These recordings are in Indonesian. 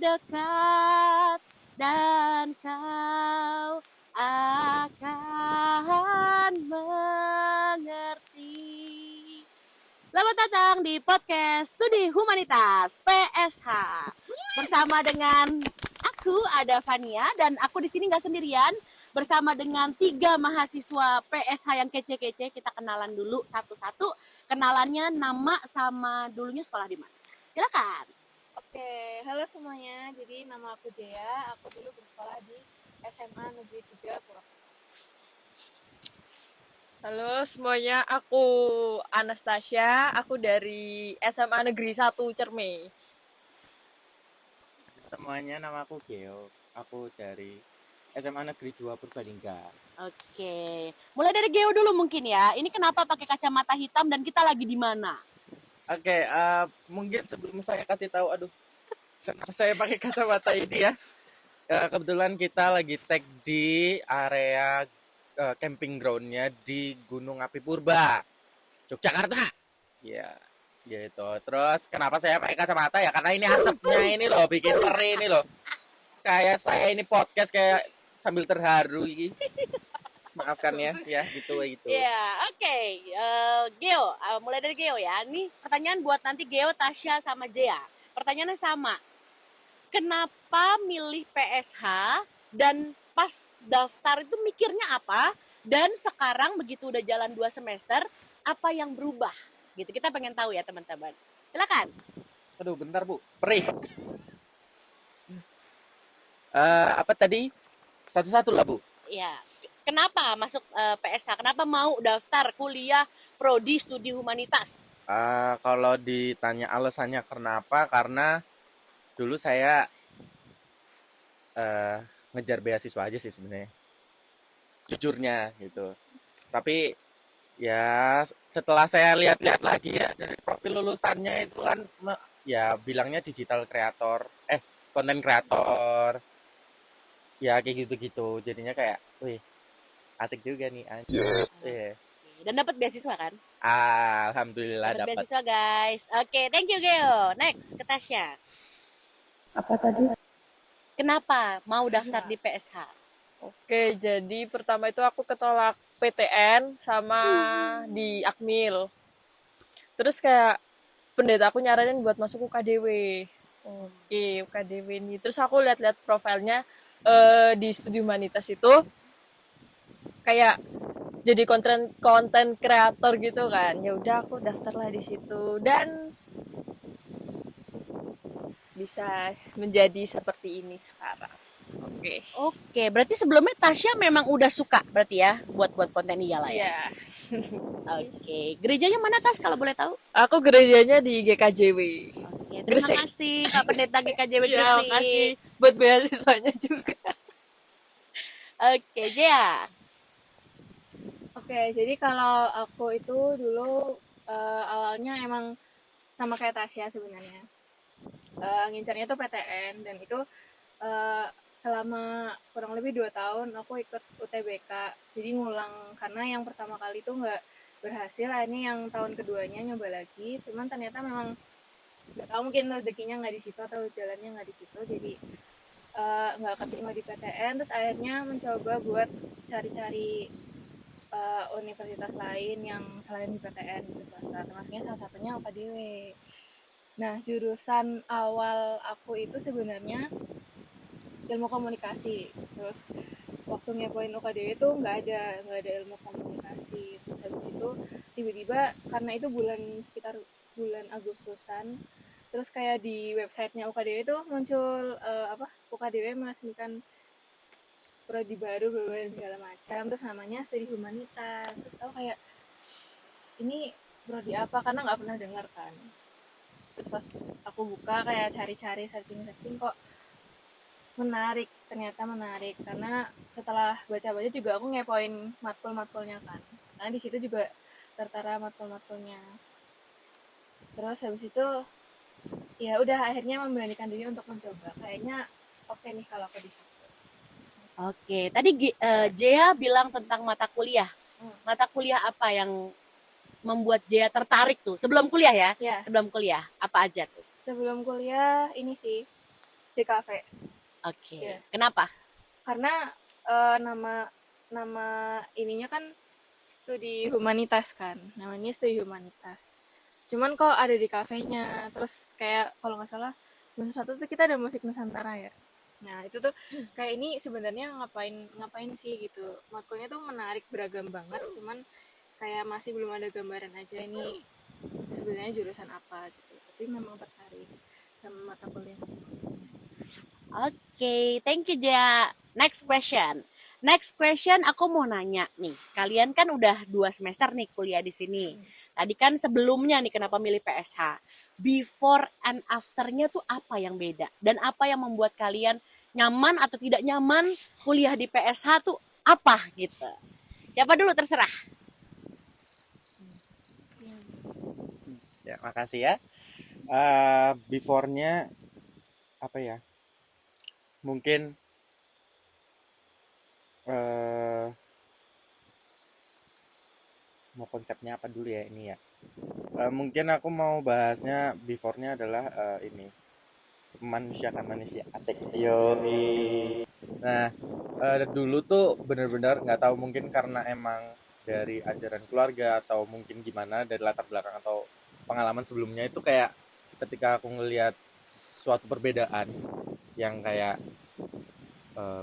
dekat dan kau akan mengerti. Selamat datang di podcast Studi Humanitas PSH. Bersama dengan aku ada Fania dan aku di sini nggak sendirian, bersama dengan 3 mahasiswa PSH yang kece-kece. Kita kenalan dulu satu-satu. Kenalannya, nama sama dulunya sekolah di mana. Silakan. Oke, halo semuanya. Jadi nama aku Jaya. Aku dulu bersekolah di SMA Negeri 3 Purwakarta. Halo semuanya, aku Anastasia, aku dari SMA Negeri 1 Cerme. Semuanya, nama aku Geo. Aku dari SMA Negeri 2 Purbalingga. Oke, mulai dari Geo dulu mungkin ya. Ini kenapa pakai kacamata hitam dan kita lagi di mana? Oke, mungkin sebelum saya kasih tahu, kenapa saya pakai kacamata ini ya. Kebetulan kita lagi tag di area camping groundnya di Gunung Api Purba, Yogyakarta. Ya, gitu. Terus kenapa saya pakai kacamata ya? Karena ini asapnya ini loh, bikin perih ini loh. Kayak saya ini podcast kayak sambil terharu ini. Maafkan ya gitu. Ya, oke. Geo, mulai dari Geo ya. Ini pertanyaan buat nanti Geo, Tasya, sama Jea. Pertanyaannya sama. Kenapa milih PSH dan pas daftar itu mikirnya apa? Dan sekarang begitu udah jalan 2 semester, apa yang berubah? Gitu, kita pengen tahu ya teman-teman. Silakan. Aduh, bentar Bu. Perih. Apa tadi? Satu-satu lah Bu. Ya, kenapa masuk PSH? Kenapa mau daftar kuliah prodi studi humanitas? Kalau ditanya alasannya kenapa, karena dulu saya ngejar beasiswa aja sih sebenarnya. Jujurnya gitu. Tapi ya setelah saya lihat-lihat lagi ya dari profil lulusannya itu kan ya bilangnya digital creator, konten kreator. Ya kayak gitu-gitu. Jadinya kayak, wih, asik juga nih anjir. Iya. Dan dapat beasiswa kan? Alhamdulillah Dapat dapat. beasiswa guys. Oke, thank you Geo. Next ke Tasya. Apa tadi? Kenapa mau daftar di PSH? Oke, jadi pertama itu aku ketolak PTN sama di Akmil. Terus kayak pendeta aku nyaranin buat masuk UKDW. Oke, UKDW ini. Terus aku lihat-lihat profilnya di studi humanitas itu kayak jadi konten kreator gitu kan. Ya udah aku daftarlah di situ dan bisa menjadi seperti ini sekarang. Oke. Oke, berarti sebelumnya Tasya memang udah suka berarti ya buat konten iyalah ya. Iya. Oke, gerejanya mana Tas kalau boleh tahu? Aku gerejanya di GKJW. Oke, terima Gresik. kasih Pak Pendeta GKJW Ya, Gresik. makasih buat beasiswanya juga. Oke, Jea. Oke, jadi kalau aku itu dulu awalnya emang sama kayak Tasya sebenarnya. Ngincarnya tuh PTN dan itu selama kurang lebih 2 tahun aku ikut UTBK. Jadi ngulang karena yang pertama kali tuh nggak berhasil. Ini yang tahun keduanya nyoba lagi. Cuman ternyata memang nggak tahu mungkin rezekinya nggak di situ atau jalannya nggak di situ. Jadi nggak keterima di PTN. Terus akhirnya mencoba buat cari-cari universitas lain yang selain di PTN gitu swasta. Termasuknya salah satunya UKDW. Nah, jurusan awal aku itu sebenarnya ilmu komunikasi. Terus waktu ngepoin UKDW itu nggak ada ilmu komunikasi. Terus habis itu tiba-tiba karena itu sekitar bulan Agustusan, terus kayak di websitenya UKDW itu muncul UKDW meresmikan prodi baru dan segala macam, terus namanya studi humanitas. Terus aku kayak, ini prodi apa, karena nggak pernah dengar kan. Terus pas aku buka kayak cari-cari searching kok menarik, ternyata menarik karena setelah baca-baca juga aku ngepoin matkul-matkulnya kan, karena di situ juga tertara matkul-matkulnya. Terus habis itu ya udah akhirnya memberanikan diri untuk mencoba, kayaknya oke nih kalau aku di situ. Oke, tadi Jea bilang tentang mata kuliah. Mata kuliah apa yang membuat Jea tertarik tuh? Sebelum kuliah ya? Ya, Sebelum kuliah, apa aja tuh? sebelum kuliah ini sih DKV. Oke. Iya. Kenapa? Karena nama ininya kan studi humanitas kan, namanya studi humanitas. Cuman kok ada di kafenya, terus kayak kalau nggak salah semester 1 tuh kita ada musik Nusantara ya. Nah itu tuh kayak ini sebenarnya ngapain sih gitu. Matkulnya tuh menarik, beragam banget, cuman kayak masih belum ada gambaran aja ini sebenarnya jurusan apa gitu. Tapi memang tertarik sama mata kuliah. Oke, thank you Jia. Next question. Next question aku mau nanya nih. Kalian kan udah 2 semester nih kuliah di sini. Tadi kan sebelumnya nih kenapa milih PSH? Before and afternya tuh apa yang beda? Dan apa yang membuat kalian nyaman atau tidak nyaman kuliah di PSH tuh apa gitu? Siapa dulu terserah. Ya, makasih ya. Before-nya apa ya? Mungkin eh mau konsepnya apa dulu ya ini ya. Mungkin aku mau bahasnya before-nya adalah ini memanusiakan manusia asik. Yo. Nah, dulu tuh bener-bener nggak tahu mungkin karena emang dari ajaran keluarga atau mungkin gimana dari latar belakang atau pengalaman sebelumnya itu kayak ketika aku ngelihat suatu perbedaan yang kayak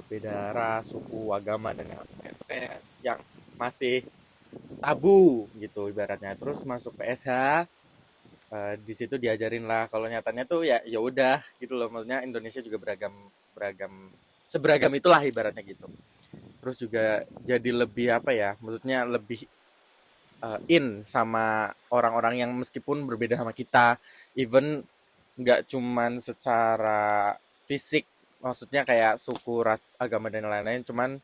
beda ras, suku, agama dan yang lainnya itu kayak yang masih tabu gitu ibaratnya. Terus masuk PSH di situ diajarin lah kalau nyatanya tuh ya udah gitu loh, maksudnya Indonesia juga beragam beragam seberagam itulah ibaratnya gitu. Terus juga jadi lebih apa ya, maksudnya lebih in sama orang-orang yang meskipun berbeda sama kita, even nggak cuman secara fisik, maksudnya kayak suku, ras, agama dan lain-lain, cuman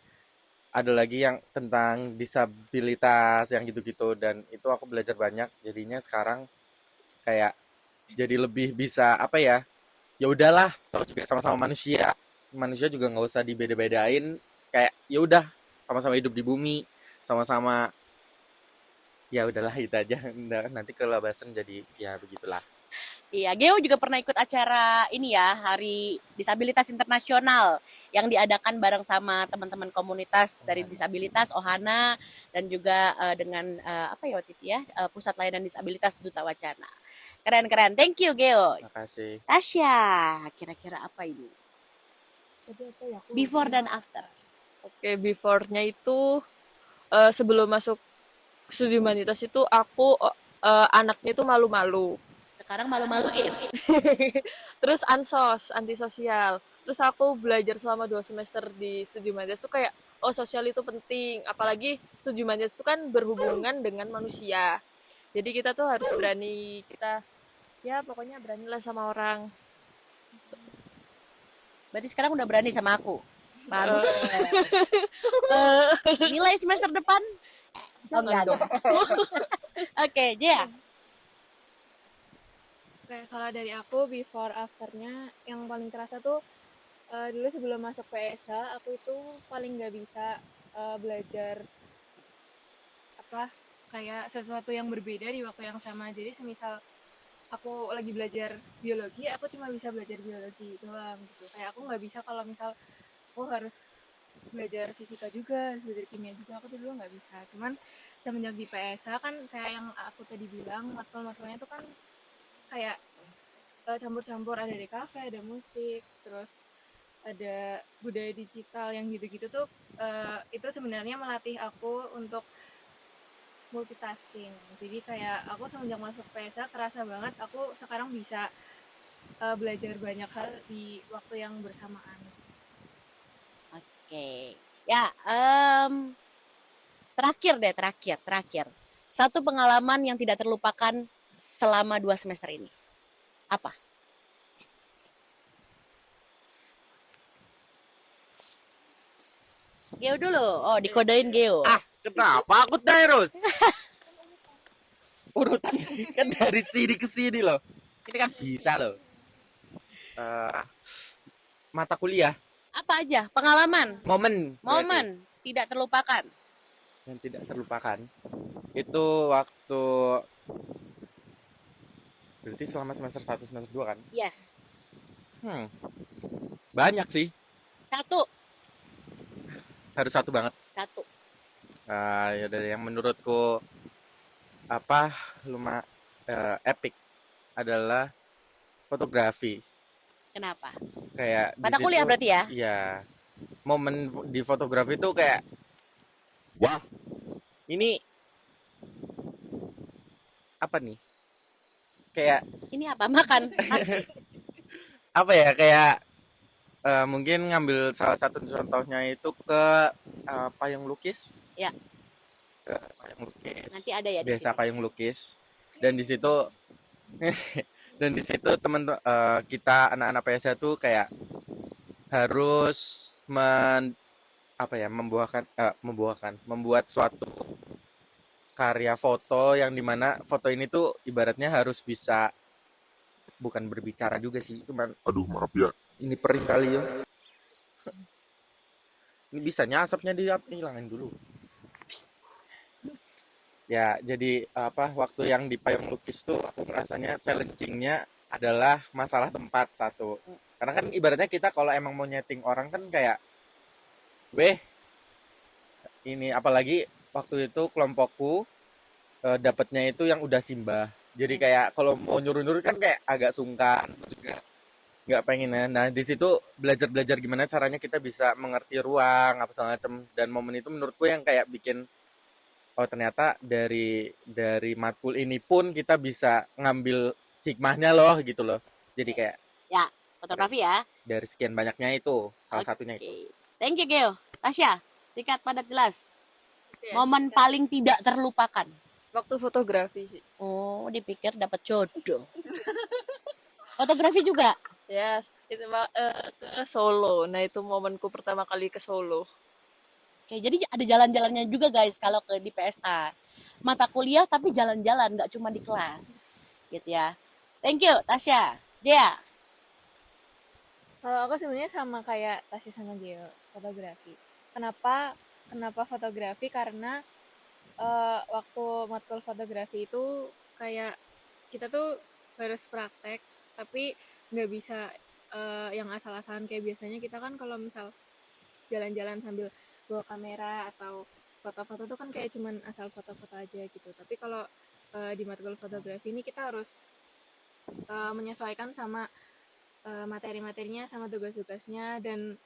ada lagi yang tentang disabilitas yang gitu-gitu, dan itu aku belajar banyak. Jadinya sekarang kayak jadi lebih bisa apa ya, ya udahlah, toh juga sama-sama manusia, manusia juga nggak usah dibeda-bedain, kayak ya udah sama-sama hidup di bumi, sama-sama, ya udahlah itu aja. Nanti kelabasan jadi ya begitulah. Iya, Geo juga pernah ikut acara ini ya, Hari Disabilitas Internasional yang diadakan bareng sama teman-teman komunitas dari disabilitas Ohana dan juga dengan apa ya waktu itu ya, Pusat Layanan Disabilitas Duta Wacana. Keren-keren. Thank you Geo. Makasih. Tasya, kira-kira apa ini? Before dan after. Oke, before-nya itu sebelum masuk studi humanitas itu aku anaknya itu malu-malu. Sekarang malu-maluin. Terus antisosial. Terus aku belajar selama 2 semester di studi humanitas itu kayak, oh sosial itu penting. Apalagi studi humanitas itu kan berhubungan dengan manusia. Jadi kita tuh harus berani, kita ya pokoknya beranilah sama orang. Berarti sekarang udah berani sama aku. Baru. Eh, Nilai semester depan? Oh, Jangan enggak. dong. Oke, Jia. Oke, kalau dari aku before afternya yang paling kerasa tuh dulu sebelum masuk PSH aku itu paling nggak bisa belajar apa kayak sesuatu yang berbeda di waktu yang sama. Jadi semisal aku lagi belajar biologi, aku cuma bisa belajar biologi doang gitu. Kayak aku nggak bisa kalau misal aku harus belajar fisika juga, harus belajar kimia juga, aku tuh dulu nggak bisa. Cuman semenjak di PSH kan kayak yang aku tadi bilang, matkul-matkulnya tuh kan kayak campur-campur, ada DKV, ada musik, terus ada budaya digital yang gitu-gitu tuh itu sebenarnya melatih aku untuk multitasking. Jadi kayak aku semenjak masuk PSA kerasa banget aku sekarang bisa belajar banyak hal di waktu yang bersamaan. Oke. Ya, terakhir. Satu pengalaman yang tidak terlupakan selama 2 semester ini. Apa? Geo dulu. Oh, dikodein Geo. Kenapa aku terus? Urutan kan dari sini ke sini loh. Ini kan bisa loh. Eh, Mata kuliah, Apa aja? Pengalaman. momen, berarti, Momen tidak terlupakan. yang tidak terlupakan. Itu waktu berarti selama semester 1 semester 2 kan. Yes. Hmm, banyak sih. Satu. Harus satu banget. Satu. Ya dari yang menurutku apa epic adalah fotografi. Kenapa? Kayak di Mata situ, kuliah berarti ya? ya momen di fotografi tuh kayak wah, ini apa nih? Kayak Ini apa? Makan. Nasi. apa ya? Kayak mungkin ngambil salah satu contohnya itu ke payung lukis. Ya. Ke payung lukis. Nanti ada ya di Desa sini. payung lukis. Dan di situ dan di situ kita anak-anak PSA tuh kayak harus membuat suatu karya foto yang dimana foto ini tuh ibaratnya harus bisa, bukan berbicara juga sih, cuman Aduh, maaf ya. ini perih kali ya. Ini bisanya asapnya dihilangin dulu. Ya, jadi waktu yang di payung lukis tuh aku merasanya challengingnya adalah masalah tempat satu. Karena kan ibaratnya kita kalau emang mau nyeting orang kan kayak, weh, ini apalagi waktu itu kelompokku dapatnya itu yang udah simbah. Jadi kayak kalau mau nyuruh-nyuruh kan kayak agak sungkan juga nggak pengen ya. Nah di situ belajar gimana caranya kita bisa mengerti ruang apa segala macam, dan momen itu menurutku yang kayak bikin oh ternyata dari matkul ini pun kita bisa ngambil hikmahnya loh gitu loh. Jadi kayak Ya, fotografi ya. dari sekian banyaknya itu salah satunya itu. Oke. Thank you, Geo. Tasya, singkat padat jelas. Ya, Momen paling tidak terlupakan. waktu fotografi sih. Oh, dipikir dapat jodoh. Fotografi juga. Ya, itu ke Solo. Nah, itu momenku pertama kali ke Solo. Oke, jadi ada jalan-jalannya juga guys kalau ke di PSA. Mata kuliah tapi jalan-jalan, nggak cuma di kelas. Gitu ya. Thank you, Tasya. Jea. Kalau aku sebenarnya sama kayak Tasya sama Geo, fotografi. Kenapa fotografi? Karena waktu matkul fotografi itu kayak kita tuh harus praktek, tapi nggak bisa yang asal-asalan kayak biasanya kita kan kalau misal jalan-jalan sambil bawa kamera atau foto-foto tuh kan kayak cuman asal foto-foto aja gitu. Tapi kalau di matkul fotografi ini kita harus menyesuaikan sama materi-materinya sama tugas-tugasnya, dan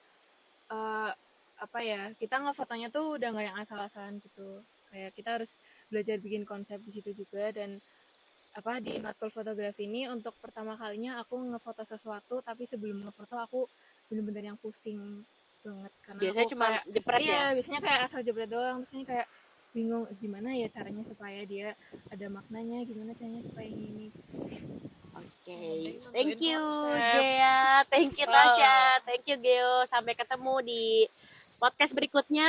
kita ngefotonya tuh udah nggak yang asal-asalan gitu. Kayak kita harus belajar bikin konsep di situ juga. Dan di matkul fotografi ini untuk pertama kalinya aku ngefoto sesuatu, tapi sebelum ngefoto aku bener-bener yang pusing banget karena Biasanya aku cuma kayak jepret ya. biasanya kayak asal jepret doang, terus ini kayak bingung gimana ya caranya supaya dia ada maknanya, gimana caranya supaya ini. Oke. Nentuin Thank you, konsep. Jea. Thank you, Tasya. Thank you, Geo. Sampai ketemu di podcast berikutnya,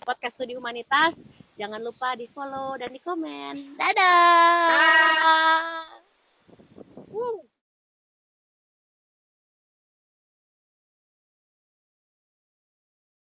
podcast Studi Humanitas. Jangan lupa di follow dan di komen. Dadah.